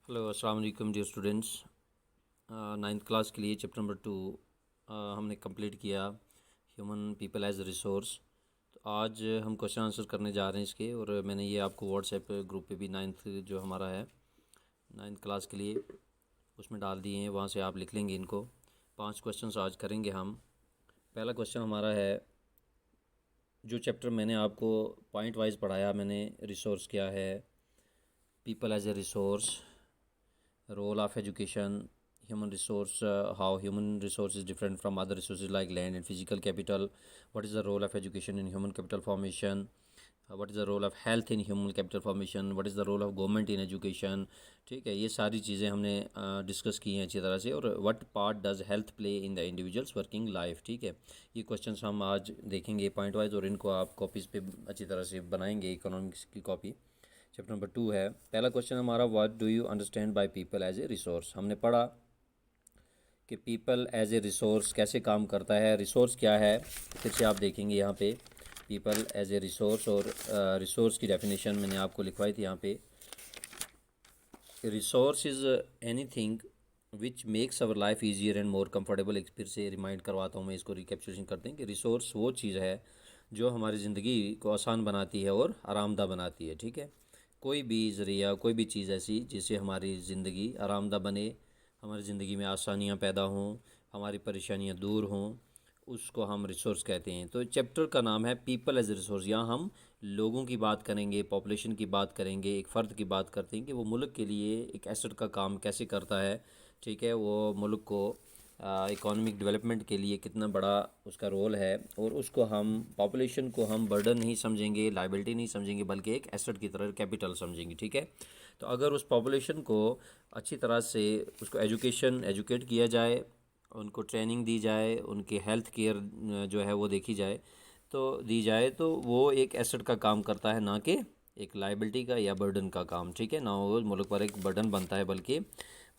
Hello अस्सलाम वालेकुम dear students. Ninth class के लिए चैप्टर नंबर 2 हमने कंप्लीट किया, human people as a resource. तो आज हम क्वेश्चन आंसर करने जा रहे हैं इसके, और मैंने ये आपको व्हाट्सएप ग्रुप पे भी नाइन्थ जो हमारा है नाइन्थ क्लास के लिए उसमें डाल दिए हैं, वहाँ से आप लिख लेंगे इनको। 5 क्वेश्चन आज करेंगे हम। पहला क्वेश्चन हमारा है, जो चैप्टर मैंने आपको पॉइंट वाइज पढ़ाया मैंने, रिसोर्स क्या है, people as a resource, role of education, human resource, how human resource is different from other resources like land and physical capital, what is the role of education in human capital formation, what is the role of health in human capital formation, what is the role of government in education। ठीक है, ये सारी चीज़ें हमने discuss की हैं अच्छी तरह से। और what part does health play in the individuals working life. ठीक है, ये क्वेश्चंस हम आज देखेंगे पॉइंट वाइज, और इनको आप कॉपीज़ पे अच्छी तरह से बनाएंगे, इकोनॉमिक्स की कॉपी। चैप्टर नंबर 2 है। पहला क्वेश्चन हमारा, what do you understand by people as a resource. हमने पढ़ा कि पीपल एज ए रिसोर्स कैसे काम करता है, रिसोर्स क्या है। फिर से आप देखेंगे यहाँ पे पीपल एज ए रिसोर्स, और रिसोर्स की डेफिनेशन मैंने आपको लिखवाई थी यहाँ पे। Resource is anything which makes our life easier and more comfortable. एक फिर से रिमाइंड करवाता हूँ मैं, इसको रिकैप्चुलेशन करते हैं कि रिसोर्स वो चीज़ है जो हमारी ज़िंदगी को आसान बनाती है और आरामदा बनाती है। ठीक है, कोई भी ज़रिया, कोई भी चीज़ ऐसी जिससे हमारी ज़िंदगी आरामदा बने, हमारी ज़िंदगी में आसानियाँ पैदा हों, हमारी परेशानियाँ दूर हों, उसको हम रिसोर्स कहते हैं। तो चैप्टर का नाम है पीपल एज ए रिसोर्स। यहाँ हम लोगों की बात करेंगे, पॉपुलेशन की बात करेंगे, एक फ़र्द की बात करते हैं कि वो मुल्क के लिए एक एसेट का काम कैसे करता है। ठीक है, वो मुल्क को इकोनॉमिक डेवलपमेंट के लिए कितना बड़ा उसका रोल है, और उसको हम पॉपुलेशन को हम बर्डन नहीं समझेंगे, लाइबिलिटी नहीं समझेंगे, बल्कि एक एसेट की तरह कैपिटल समझेंगे। ठीक है, तो अगर उस पॉपुलेशन को अच्छी तरह से उसको एजुकेट किया जाए, उनको ट्रेनिंग दी जाए, उनकी हेल्थ केयर जो है वो देखी जाए, तो दी जाए, तो वो एक एसेट का काम करता है, ना कि एक लाइबिलिटी का या बर्डन का काम। ठीक है, ना वो मुल्क पर एक बर्डन बनता है, बल्कि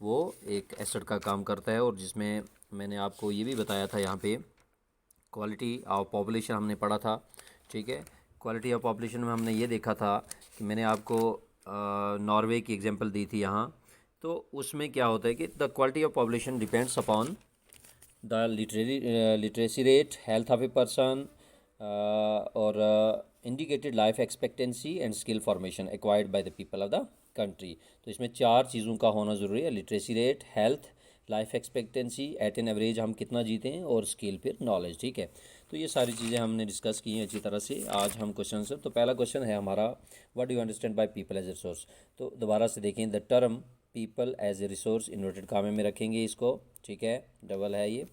वो एक एसेट का काम करता है। और जिसमें मैंने आपको ये भी बताया था यहाँ पे, क्वालिटी ऑफ पॉपुलेशन हमने पढ़ा था। ठीक है, क्वालिटी ऑफ पॉपुलेशन में हमने ये देखा था कि मैंने आपको नॉर्वे की एग्जांपल दी थी यहाँ। तो उसमें क्या होता है कि the quality of population depends upon the literacy rate, health of a person, और indicated life expectancy and skill formation acquired by the people of the country. तो इसमें 4 चीज़ों का होना ज़रूरी है, literacy rate, health, life expectancy, at an average हम कितना जीते हैं, और स्किल फिर नॉलेज। ठीक है, तो ये सारी चीज़ें हमने डिस्कस की हैं अच्छी तरह से। आज हम क्वेश्चन से, तो पहला क्वेश्चन है हमारा, what do you understand by people as a resource. तो दोबारा से देखें, the term people as a resource inverted commas में रखेंगे इसको। ठीक है, डबल है ये।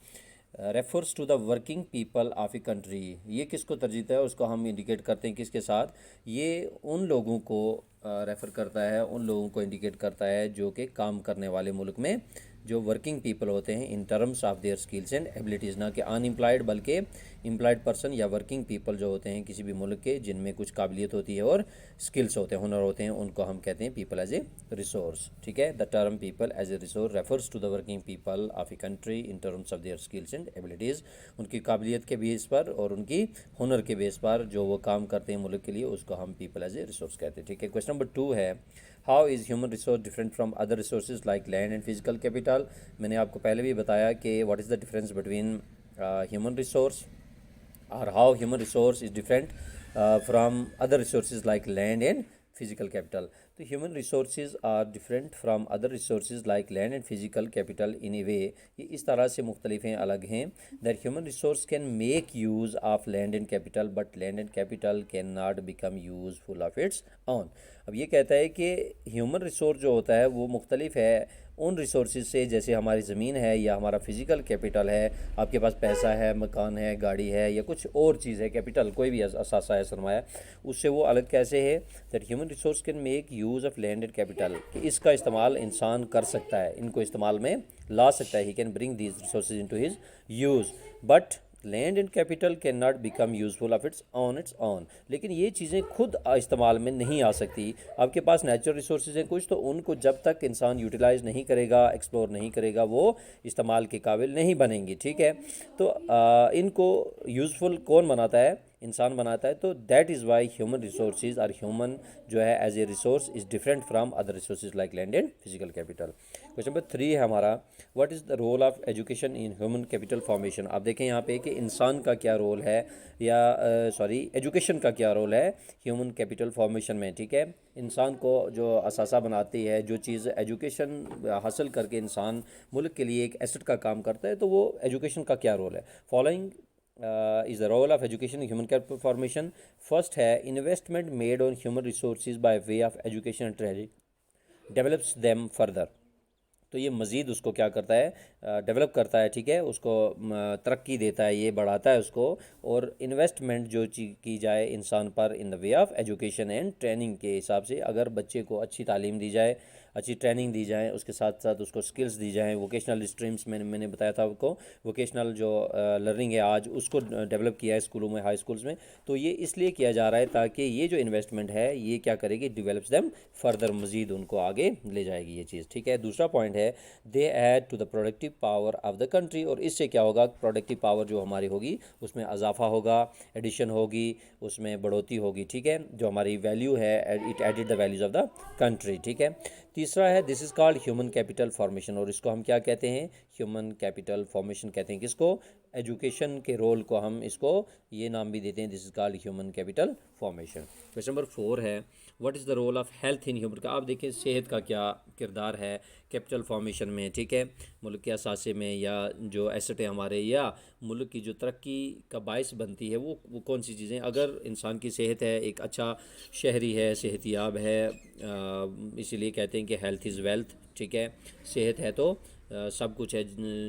Refers to the working people of a country, ये किसको तरजीता है, उसको हम इंडिकेट करते हैं किसके साथ, ये उन लोगों को रेफ़र करता है, उन लोगों को इंडिकेट करता है जो कि काम करने वाले मुल्क में जो वर्किंग पीपल होते हैं, इन terms of their skills and abilities, ना कि अनएम्प्लॉयड बल्कि एम्प्लॉयड पर्सन या वर्किंग पीपल जो होते हैं किसी भी मुल्क के, जिनमें कुछ काबिलियत होती है और स्किल्स होते हैं, हुनर होते हैं, उनको हम कहते हैं पीपल एज ए रिसोर्स। ठीक है, the term people as a resource refers to the working people of a country in terms of their skills and abilities, उनकी काबिलियत के बेस पर और उनकी हुनर के बेस पर जो वो काम करते हैं मुल्क के लिए, उसको हम पीपल एज ए रिसोर्स कहते हैं। ठीक है, क्वेश्चन नंबर 2 है, how is human resource different from other resources like land and physical capital. मैंने आपको पहले भी बताया कि what is the difference between human resource, or how human resource is different from other resources like land and physical capital. तो human resources are different from other resources like land and physical capital in a way, ये इस तरह से मुख्तलिफ हैं, अलग हैं, that human resource can make use of land and capital but land and capital cannot become useful of its own। अब ये कहता है कि ह्यूमन रिसोर्स जो होता है वो मुख्तलिफ है उन रिसोर्सेज से, जैसे हमारी ज़मीन है या हमारा फिज़िकल कैपिटल है, आपके पास पैसा है, मकान है, गाड़ी है, या कुछ और चीज़ है, कैपिटल कोई भी असासा है, सरमाया, उससे वो अलग कैसे है। That human resource can make use of land and capital, कि इसका इस्तेमाल इंसान कर सकता है, इनको इस्तेमाल में ला सकता है, he can bring these resources into his use, but land and capital can not become useful of its on. लेकिन ये चीज़ें खुद इस्तेमाल में नहीं आ सकती। आपके पास नेचुरल रिसोर्सेज हैं कुछ, तो उनको जब तक इंसान यूटिलाइज़ नहीं करेगा, एक्सप्लोर नहीं करेगा, वो इस्तेमाल के काबिल नहीं बनेंगी। ठीक है, तो इनको यूज़फुल कौन बनाता है, इंसान बनाता है। तो that is why human resources और ह्यूमन जो है as a resource is different from other resources like land and physical capital. Question number 3 है हमारा, what is the role of education in human capital formation. आप देखें यहाँ पे कि इंसान का क्या रोल है, या सॉरी एजुकेशन का क्या रोल है ह्यूमन कैपिटल फॉर्मेशन में। ठीक है, इंसान को जो असासा बनाती है, जो चीज़ एजुकेशन हासिल करके इंसान मुल्क के लिए एक एसेट का काम करता है, तो वो एजुकेशन का क्या रोल है। Following is the role of education in human capital formation. First है investment made on human resources by way of education and training develops them further. तो ये मज़ीद उसको क्या करता है, डेवलप करता है। ठीक है, उसको तरक्की देता है, ये बढ़ाता है उसको। और इन्वेस्टमेंट जो चीज़ की जाए इंसान पर in the way of education and training के हिसाब से, अगर बच्चे को अच्छी तालीम दी जाए, अच्छी ट्रेनिंग दी जाए, उसके साथ साथ उसको स्किल्स दी जाएँ, वोकेशनल स्ट्रीम्स में मैंने बताया था आपको, वोकेशनल जो लर्निंग है आज उसको डेवलप किया है स्कूलों में, हाई स्कूल्स में। तो ये इसलिए किया जा रहा है ताकि ये जो इन्वेस्टमेंट है ये क्या करेगी, डिवेलप्स देम फर्दर, मज़ीद उनको आगे ले जाएगी ये चीज़। ठीक है, दूसरा पॉइंट है they add to the productive power of the country. और इससे क्या होगा, प्रोडक्टिव पावर जो हमारी होगी उसमें इजाफा होगा, एडिशन होगी, उसमें बढ़ोतरी होगी। ठीक है, जो हमारी वैल्यू है, it added the values of the country. ठीक है, तीसरा है this is called human capital formation. और इसको हम क्या कहते हैं, ह्यूमन कैपिटल फॉर्मेशन कहते हैं। किसको, एजुकेशन के रोल को हम इसको ये नाम भी देते हैं, this is called human capital formation. Question number 4 है what is the role of health in human का। आप देखिए सेहत का क्या किरदार है कैपिटल फॉर्मेशन में। ठीक है, मुल्क के असासे में, या जो एसेट है हमारे, या मुल्क की जो तरक्की का बायस बनती है, वो कौन सी चीज़ें। अगर इंसान की सेहत है, एक अच्छा शहरी है, सेहतियाब है, इसीलिए कहते हैं कि हेल्थ इज़ वेल्थ। ठीक है, सेहत है तो सब कुछ है,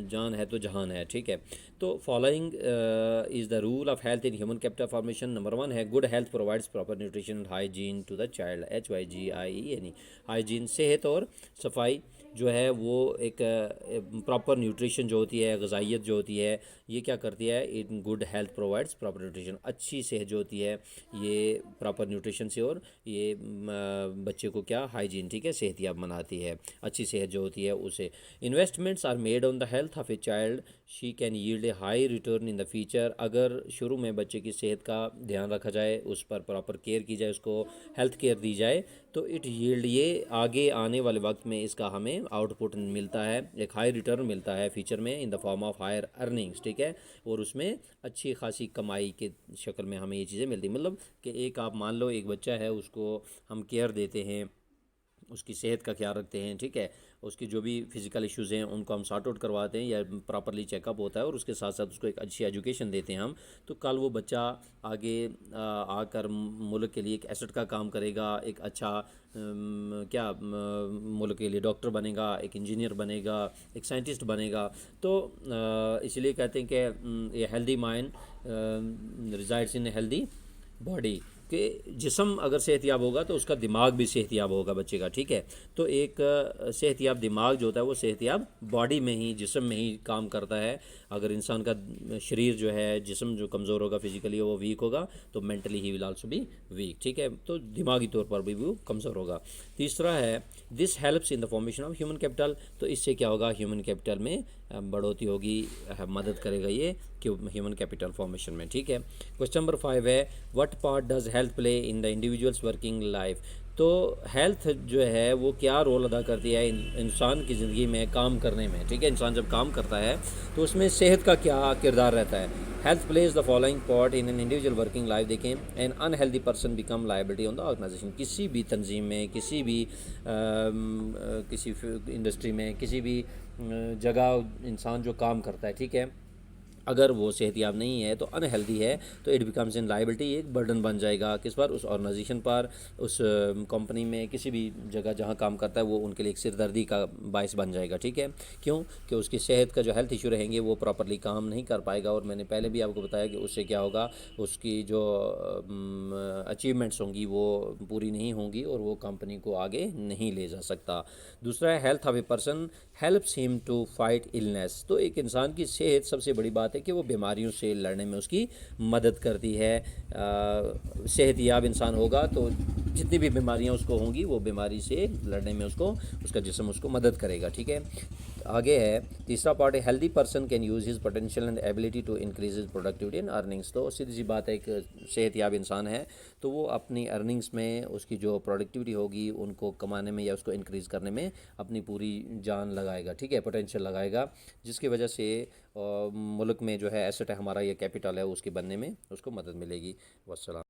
जान है तो जहान है। ठीक है, तो following is the rule of health in human capital formation. Number 1 है good health provides proper nutrition and hygiene to the child, HYGIE यानी हाइजीन, सेहत और सफाई जो है वो एक प्रॉपर न्यूट्रिशन जो होती है, ग़िज़ाइयत जो होती है, ये क्या करती है, in good health provides proper nutrition, अच्छी सेहत जो होती है ये प्रॉपर न्यूट्रिशन से, और ये बच्चे को क्या, हाइजीन, ठीक है, सेहतियाब बनाती है, अच्छी सेहत जो होती है उसे। Investments are made on the health of a child, she can yield a high return in the future. अगर शुरू में बच्चे की सेहत का ध्यान रखा जाए, उस पर प्रॉपर केयर की जाए, उसको हेल्थ केयर दी जाए, तो इट यील्ड, ये आगे आने वाले वक्त में इसका हमें आउटपुट मिलता है, एक हाई रिटर्न मिलता है फ्यूचर में in the form of higher earnings. ठीक है, और उसमें अच्छी खासी कमाई के शक्ल में हमें ये चीज़ें मिलती, मतलब कि एक आप मान लो एक बच्चा है, उसको हम केयर देते हैं, उसकी सेहत का ख्याल रखते हैं। ठीक है, उसकी जो भी फिज़िकल इश्यूज़ हैं उनको हम सॉर्ट आउट करवाते हैं, या प्रॉपरली चेकअप होता है, और उसके साथ साथ उसको एक अच्छी एजुकेशन देते हैं हम, तो कल वो बच्चा आगे आकर मुल्क के लिए एक एसेट का काम करेगा, एक अच्छा मुल्क के लिए डॉक्टर बनेगा, एक इंजीनियर बनेगा, एक साइंटिस्ट बनेगा। तो इसलिए कहते हैं कि ये हेल्दी माइंड रिजाइड्स इन हेल्दी बॉडी, कि जिस्म अगर सेहतियाब होगा तो उसका दिमाग भी सेहतियाब होगा बच्चे का। ठीक है, तो एक सेहतियाब दिमाग जो होता है वो सेहतियाब बॉडी में ही, जिस्म में ही काम करता है। अगर इंसान का शरीर जो है, जिस्म जो कमज़ोर होगा फिज़िकली, वो वीक होगा, तो mentally he will also be weak. ठीक है, तो दिमागी तौर पर भी वो कमज़ोर होगा। तीसरा है this helps in the formation of human capital. तो इससे क्या होगा, ह्यूमन कैपिटल में बढ़ोतरी होगी, मदद करेगा ये कि ह्यूमन कैपिटल फॉर्मेशन में। ठीक है, क्वेश्चन नंबर 5 है what part does health play in the individuals working life. तो हेल्थ जो है वो क्या रोल अदा करती है इंसान की ज़िंदगी में काम करने में। ठीक है, इंसान जब काम करता है तो उसमें सेहत का क्या किरदार रहता है। Health plays the following part in an individual working life. देखें, an unhealthy person become liability on the organization. किसी भी तंजीम में, किसी भी किसी इंडस्ट्री में, किसी भी जगह इंसान जो काम करता है, ठीक है, अगर वो सेहतियाब नहीं है तो अनहेल्दी है, तो इट बिकम्स इन लाइबिलिटी, एक बर्डन बन जाएगा किस पर, उस ऑर्गेनाइजेशन पर, उस कंपनी में, किसी भी जगह जहाँ काम करता है वो उनके लिए एक सिरदर्दी का बायस बन जाएगा। ठीक है, क्यों कि उसकी सेहत का जो हेल्थ इशू रहेंगे वो प्रॉपरली काम नहीं कर पाएगा, और मैंने पहले भी आपको बताया कि उससे क्या होगा, उसकी जो अचीवमेंट्स होंगी वो पूरी नहीं होंगी, और वो कंपनी को आगे नहीं ले जा सकता। दूसरा है health of a person helps him to fight illness. तो एक इंसान की सेहत सबसे बड़ी बात बात है कि वो बीमारियों से लड़ने में उसकी मदद करती है। सेहतयाब इंसान होगा तो जितनी भी बीमारियां उसको होंगी वो बीमारी से लड़ने में उसको उसका जिस्म उसको मदद करेगा। ठीक है, आगे है तीसरा पार्ट है healthy person can use his potential and ability to increase his productivity and earnings. तो सीधी सी बात है, एक सेहतयाब इंसान है तो वो अपनी अर्निंग्स में उसकी जो प्रोडक्टिविटी होगी उनको कमाने में या उसको इंक्रीज़ करने में अपनी पूरी जान लगाएगा। ठीक है, पोटेंशियल लगाएगा, जिसकी वजह से मुल्क में जो है एसेट है हमारा, ये कैपिटल है, उसके बनने में उसको मदद मिलेगी। वस्सलाम।